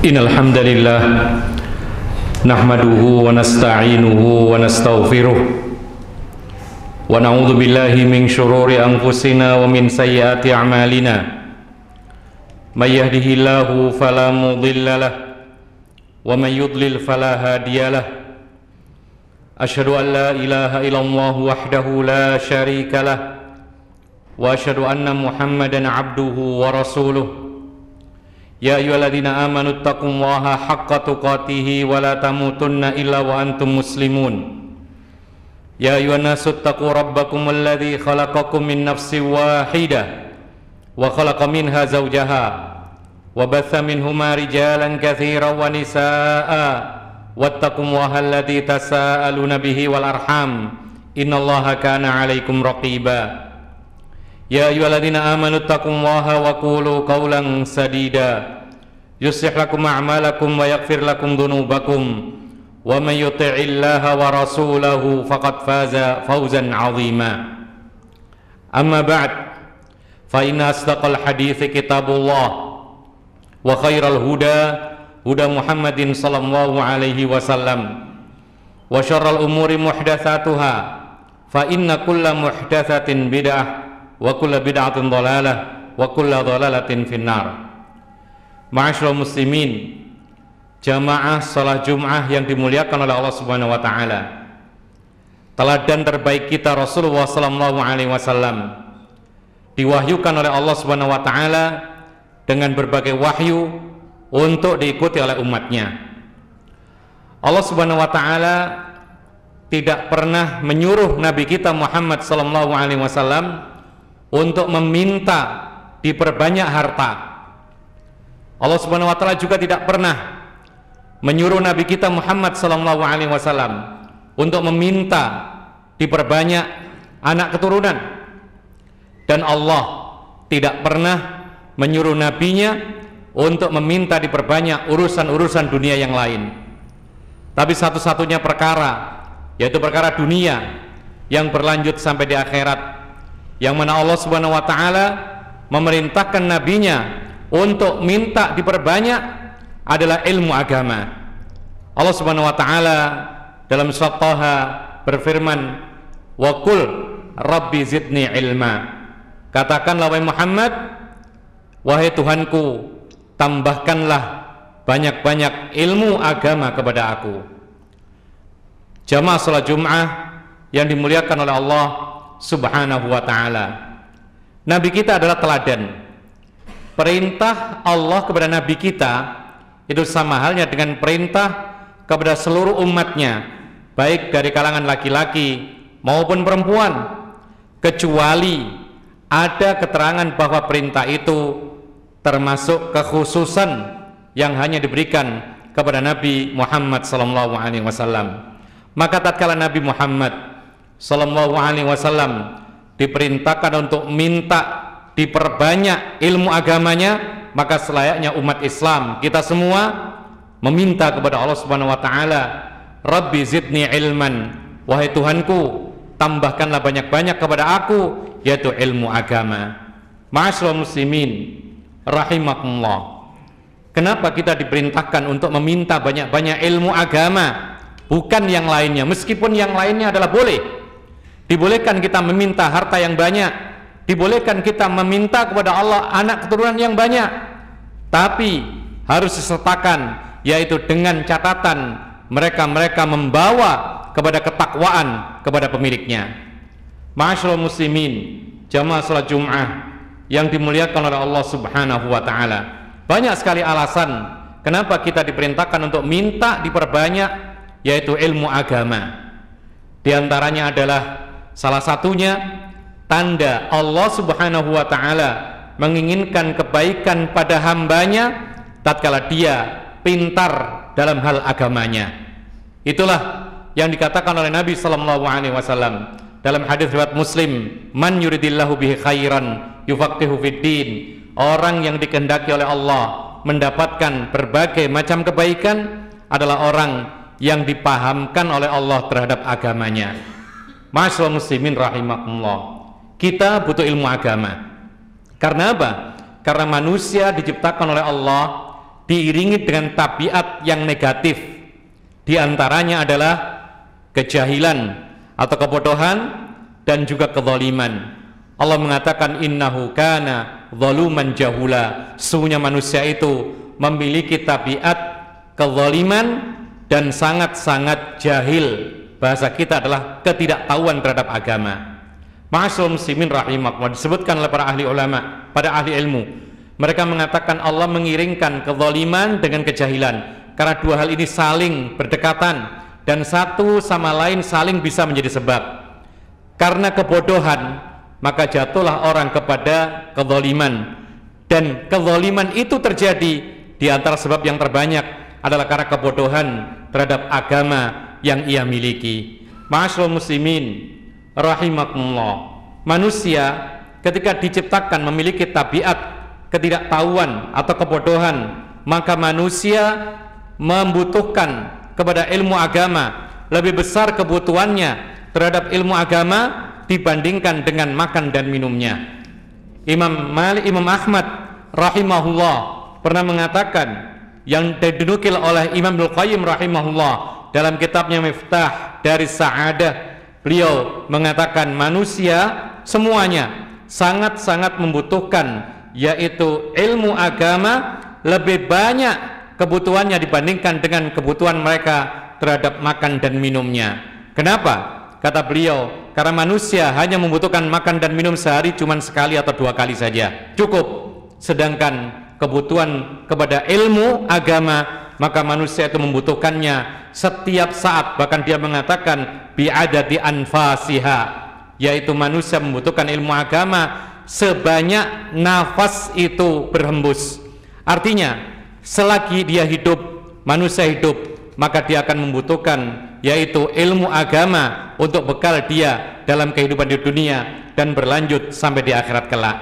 Innal hamdalillah nahmaduhu wa nasta'inuhu wa nastaghfiruh wa na'udzu billahi min syururi anfusina wa min sayyiati a'malina. May yahdihillahu fala mudilla lahu wa may yudlil fala hadiya lahu. Asyhadu an la ilaha illallah wahdahu la syarika lahu wa asyhadu anna Muhammadan 'abduhu wa rasuluh. Ya ayyuhalladzina amanu taqullaha haqqa tuqatih wa la tamutunna illa wa antum muslimun. Ya ayyuhan nasu taqu rabbakum alladzi khalaqakum min nafsin wahidah wa khalaqa minha zawjaha wa batha minhuma rijalan katsiran wa nisaa'a wattaqullaha alladzi tasaaluna bihi wal arham innallaha kana 'alaikum raqiba. Ya ayyuhalladzina amanu taqullaha wa qulu qawlan sadida yuslih lakum a'malakum wa yaghfir lakum dhunubakum wa may yuti'illaha wa rasulahu faqad faza fawzan 'azima. Amma ba'd, fa inna asdaqal hadithi kitabullah wa khairal huda huda Muhammadin sallallahu alaihi wasallam wa syarral umuri muhdatsatuha fa inna kulla muhdatsatin bid'ah wa kulla bid'atin dhalalah wa kulla dhalalatin finnar. Ma'asyiral muslimin, jamaah salat Jumat yang dimuliakan oleh Allah Subhanahu wa taala. Teladan terbaik kita Rasulullah sallallahu alaihi wasallam diwahyukan oleh Allah Subhanahu wa taala dengan berbagai wahyu untuk diikuti oleh umatnya. Allah Subhanahu wa taala tidak pernah menyuruh Nabi kita Muhammad sallallahu alaihi wasallam untuk meminta diperbanyak harta. Allah Subhanahu wa taala juga tidak pernah menyuruh Nabi kita Muhammad sallallahu alaihi wasallam untuk meminta diperbanyak anak keturunan. Dan Allah tidak pernah menyuruh nabinya untuk meminta diperbanyak urusan-urusan dunia yang lain. Tapi satu-satunya perkara, yaitu perkara dunia yang berlanjut sampai di akhirat, yang mana Allah Subhanahu wa taala memerintahkan nabinya untuk minta diperbanyak adalah ilmu agama. Allah Subhanahu wa taala dalam surat Thaha berfirman, "Wa qul rabbi zidni ilma." Katakanlah wahai Muhammad, wahai Tuhanku, tambahkanlah banyak-banyak ilmu agama kepada aku. Jamaah salat Jumat yang dimuliakan oleh Allah Subhanahu wa ta'ala, Nabi kita adalah teladan. Perintah Allah kepada Nabi kita itu sama halnya dengan perintah kepada seluruh umatnya, baik dari kalangan laki-laki maupun perempuan, kecuali ada keterangan bahwa perintah itu termasuk kekhususan yang hanya diberikan kepada Nabi Muhammad SAW. Maka tatkala Nabi Muhammad sallallahu alaihi wasallam diperintahkan untuk minta diperbanyak ilmu agamanya, maka selayaknya umat Islam kita semua meminta kepada Allah Subhanahu wa taala, Rabbi zidni ilman, wahai Tuhanku, tambahkanlah banyak-banyak kepada aku, yaitu ilmu agama. Ma'asyiral muslimin rahimakumullah, kenapa kita diperintahkan untuk meminta banyak-banyak ilmu agama, bukan yang lainnya? Meskipun yang lainnya adalah boleh, dibolehkan kita meminta harta yang banyak, dibolehkan kita meminta kepada Allah anak keturunan yang banyak, tapi harus disertakan, yaitu dengan catatan mereka membawa kepada ketakwaan kepada pemiliknya. Ma'asyiral muslimin, jamaah salat Jumat yang dimuliakan oleh Allah Subhanahu wa taala, banyak sekali alasan kenapa kita diperintahkan untuk minta diperbanyak, yaitu ilmu agama. Di antaranya adalah, salah satunya, tanda Allah Subhanahu wa ta'ala menginginkan kebaikan pada hambanya tatkala dia pintar dalam hal agamanya. Itulah yang dikatakan oleh Nabi sallallahu alaihi wasallam dalam hadis riwayat Muslim, man yuridillahu bihi khairan yufaqihu fiddin. Orang yang dikehendaki oleh Allah mendapatkan berbagai macam kebaikan adalah orang yang dipahamkan oleh Allah terhadap agamanya. Ma'asyiral muslimin rahimakumullah, kita butuh ilmu agama. Karena apa? Karena manusia diciptakan oleh Allah diiringi dengan tabiat yang negatif. Di antaranya adalah kejahilan atau kebodohan dan juga kezaliman. Allah mengatakan innahu kana zaluman jahula. Sesungguhnya manusia itu memiliki tabiat kezaliman dan sangat-sangat jahil. Bahasa kita adalah ketidaktahuan terhadap agama. Ma'asyiral muslimin rahimakumullah, disebutkan oleh para ahli ulama, pada ahli ilmu. Mereka mengatakan Allah mengiringkan kezaliman dengan kejahilan karena dua hal ini saling berdekatan dan satu sama lain saling bisa menjadi sebab. Karena kebodohan maka jatuhlah orang kepada kezaliman, dan kezaliman itu terjadi di antara sebab yang terbanyak adalah karena kebodohan terhadap agama yang ia miliki. Ma'asyiral muslimin rahimakumullah, manusia ketika diciptakan memiliki tabiat ketidaktahuan atau kebodohan, maka manusia membutuhkan kepada ilmu agama. Lebih besar kebutuhannya terhadap ilmu agama dibandingkan dengan makan dan minumnya. Imam Ahmad rahimahullah pernah mengatakan, yang dinukil oleh Imam Ibnu Qayyim rahimahullah dalam kitabnya Miftah dari Sa'adah, beliau mengatakan manusia semuanya sangat-sangat membutuhkan yaitu ilmu agama, lebih banyak kebutuhannya dibandingkan dengan kebutuhan mereka terhadap makan dan minumnya. Kenapa? Kata beliau, karena manusia hanya membutuhkan makan dan minum sehari cuma sekali atau dua kali saja, cukup. Sedangkan kebutuhan kepada ilmu agama, maka manusia itu membutuhkannya setiap saat. Bahkan dia mengatakan bi'adati anfasiha, yaitu manusia membutuhkan ilmu agama sebanyak nafas itu berhembus. Artinya selagi dia hidup, manusia hidup, maka dia akan membutuhkan yaitu ilmu agama untuk bekal dia dalam kehidupan di dunia dan berlanjut sampai di akhirat kelak.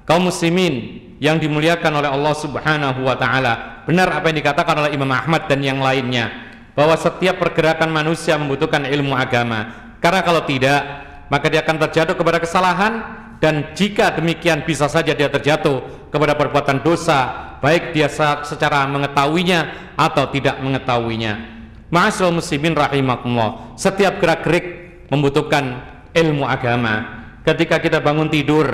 Kaum muslimin yang dimuliakan oleh Allah Subhanahu wa taala, benar apa yang dikatakan oleh Imam Ahmad dan yang lainnya, bahwa setiap pergerakan manusia membutuhkan ilmu agama. Karena kalau tidak, maka dia akan terjatuh kepada kesalahan, dan jika demikian bisa saja dia terjatuh kepada perbuatan dosa, baik dia secara mengetahuinya atau tidak mengetahuinya. Ma'asyiral muslimin rahimakumullah, setiap gerak-gerik membutuhkan ilmu agama. Ketika kita bangun tidur,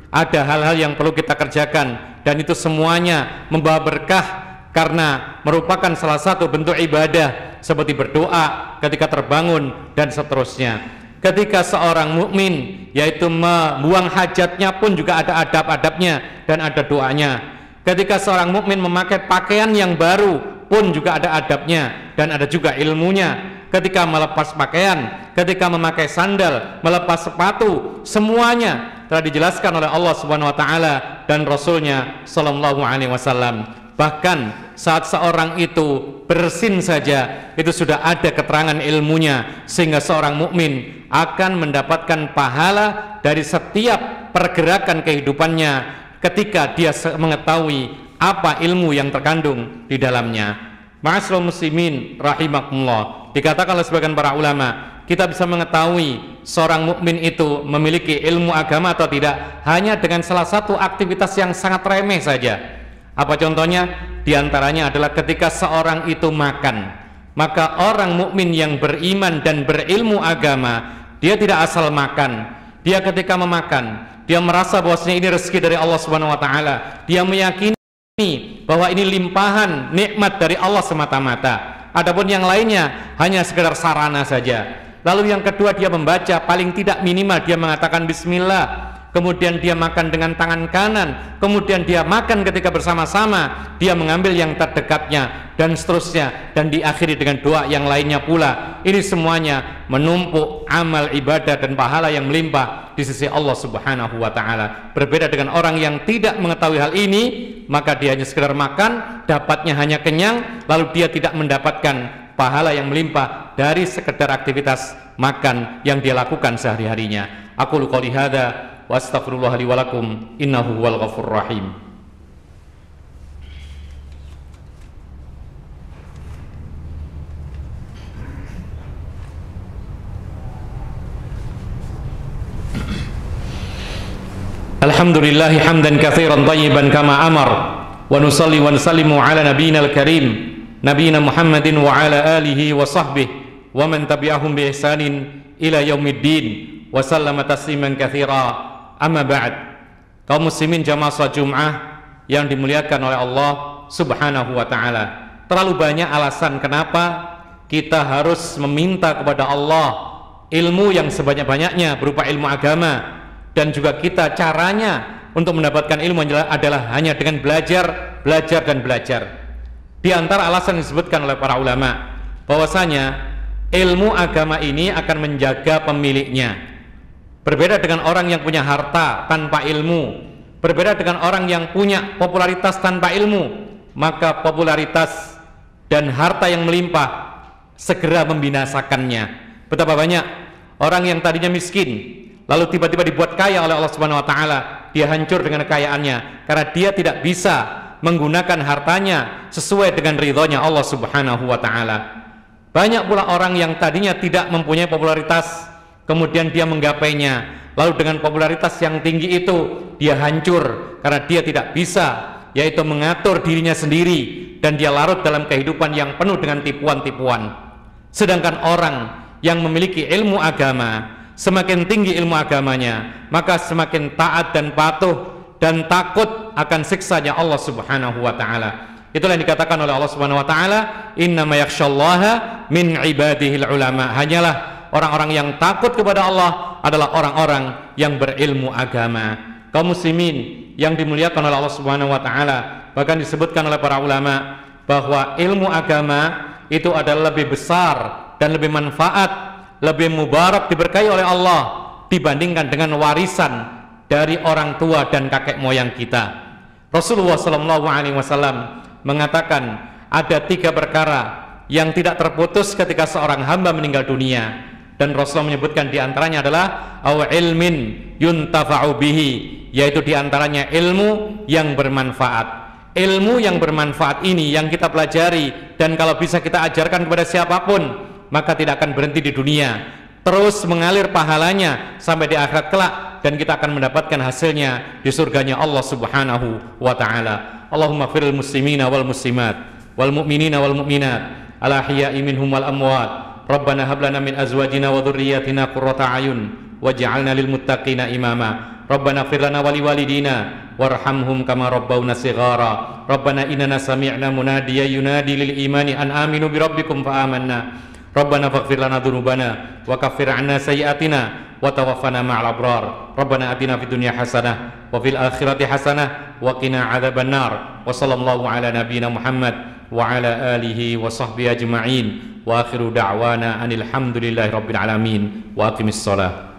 ada hal-hal yang perlu kita kerjakan, dan itu semuanya membawa berkah karena merupakan salah satu bentuk ibadah, seperti berdoa ketika terbangun dan seterusnya. Ketika seorang mukmin yaitu membuang hajatnya pun juga ada adab-adabnya dan ada doanya. Ketika seorang mukmin memakai pakaian yang baru pun juga ada adabnya dan ada juga ilmunya. Ketika melepas pakaian, ketika memakai sandal, melepas sepatu, semuanya telah dijelaskan oleh Allah Subhanahu wa taala dan Rasulnya sallallahu alaihi wasallam. Bahkan saat seorang itu bersin saja, itu sudah ada keterangan ilmunya, sehingga seorang mukmin akan mendapatkan pahala dari setiap pergerakan kehidupannya ketika dia mengetahui apa ilmu yang terkandung di dalamnya. Ma'asyiral muslimin rahimakumullah, dikatakan oleh sebagian para ulama, kita bisa mengetahui seorang mukmin itu memiliki ilmu agama atau tidak hanya dengan salah satu aktivitas yang sangat remeh saja. Apa contohnya? Di antaranya adalah ketika seorang itu makan. Maka orang mukmin yang beriman dan berilmu agama, dia tidak asal makan. Dia ketika memakan, dia merasa bahwasanya ini rezeki dari Allah Subhanahu wa taala. Dia meyakini bahwa ini limpahan nikmat dari Allah semata-mata. Adapun yang lainnya hanya sekedar sarana saja. Lalu yang kedua, dia membaca, paling tidak minimal dia mengatakan bismillah. Kemudian dia makan dengan tangan kanan, kemudian dia makan ketika bersama-sama, dia mengambil yang terdekatnya dan seterusnya, dan diakhiri dengan doa yang lainnya pula. Ini semuanya menumpuk amal ibadah dan pahala yang melimpah di sisi Allah Subhanahu wa taala. Berbeda dengan orang yang tidak mengetahui hal ini, maka dia hanya sekedar makan, dapatnya hanya kenyang, lalu dia tidak mendapatkan pahala yang melimpah dari sekedar aktivitas makan yang dia lakukan sehari-harinya. Aqulu qouli hadza wa astaghfirullah li wa lakum innahu huwal ghafurur rahim. Alhamdulillah hamdan katsiran thayyiban kama amar wa nusalli wa nusallimu ala nabiyyina al-karim nabiyyina Muhammadin wa ala alihi wa sahbihi wa man tabi'ahum bi ihsanin ila yaumiddin wa sallama tasliman katsira. Amma ba'd. Kaum muslimin jamaah salat Jumat yang dimuliakan oleh Allah Subhanahu wa taala. Terlalu banyak alasan kenapa kita harus meminta kepada Allah ilmu yang sebanyak-banyaknya berupa ilmu agama, dan juga kita caranya untuk mendapatkan ilmu adalah hanya dengan belajar, dan belajar. Di antara alasan yang disebutkan oleh para ulama bahwasanya ilmu agama ini akan menjaga pemiliknya. Berbeda dengan orang yang punya harta tanpa ilmu, berbeda dengan orang yang punya popularitas tanpa ilmu, maka popularitas dan harta yang melimpah segera membinasakannya. Betapa banyak orang yang tadinya miskin lalu tiba-tiba dibuat kaya oleh Allah Subhanahu wa taala. Dia hancur dengan kekayaannya karena dia tidak bisa menggunakan hartanya sesuai dengan ridhonya Allah Subhanahu wa taala. Banyak pula orang yang tadinya tidak mempunyai popularitas, kemudian dia menggapainya, lalu dengan popularitas yang tinggi itu dia hancur karena dia tidak bisa yaitu mengatur dirinya sendiri, dan dia larut dalam kehidupan yang penuh dengan tipuan-tipuan. Sedangkan orang yang memiliki ilmu agama, semakin tinggi ilmu agamanya, maka semakin taat dan patuh dan takut akan siksanya Allah Subhanahu wa taala. Itulah yang dikatakan oleh Allah Subhanahu wa taala, innama yakhsyallaha min ibadihil ulama. Hanyalah orang-orang yang takut kepada Allah adalah orang-orang yang berilmu agama. Kaum muslimin yang dimuliakan oleh Allah Subhanahu wa taala, bahkan disebutkan oleh para ulama bahwa ilmu agama itu adalah lebih besar dan lebih manfaat, lebih mubarak, diberkahi oleh Allah dibandingkan dengan warisan dari orang tua dan kakek moyang kita. Rasulullah SAW mengatakan ada 3 perkara yang tidak terputus ketika seorang hamba meninggal dunia, dan Rasulullah menyebutkan diantaranya adalah aw ilmin yuntafa'u bihi, yaitu diantaranya ilmu yang bermanfaat. Ilmu yang bermanfaat ini yang kita pelajari, dan kalau bisa kita ajarkan kepada siapapun, maka tidak akan berhenti di dunia, terus mengalir pahalanya sampai di akhirat kelak, dan kita akan mendapatkan hasilnya di surganya Allah Subhanahu wa taala. Allahumma firil muslimina wal muslimat wal mu'minina wal mu'minat al ahya'i minhum wal amwat. Rabbana hab lana min azwajina wa dhurriyyatina qurrata a'yun waj'alna lil muttaqina imama. Rabbana ighfir lana wa liwalidina warhamhum kama rabbawna shighara. Rabbana innana sami'na munadiyan yunadi lil imani an aminu bi rabbikum fa amanna. Rabbana faghfir lana dhunubana wa kaffir 'anna sayyi'atina wa tawaffana ma'al abrar. Rabbana atina fid dunya hasanah wa fil akhirati hasanah wa qina 'adzabannar. Wa sallallahu ala nabiyyina Muhammad wa ala alihi wa sahbihi ajma'in. Wa akhiru da'wana anil hamdulillahi rabbil alamin. Wa aqimis shalah.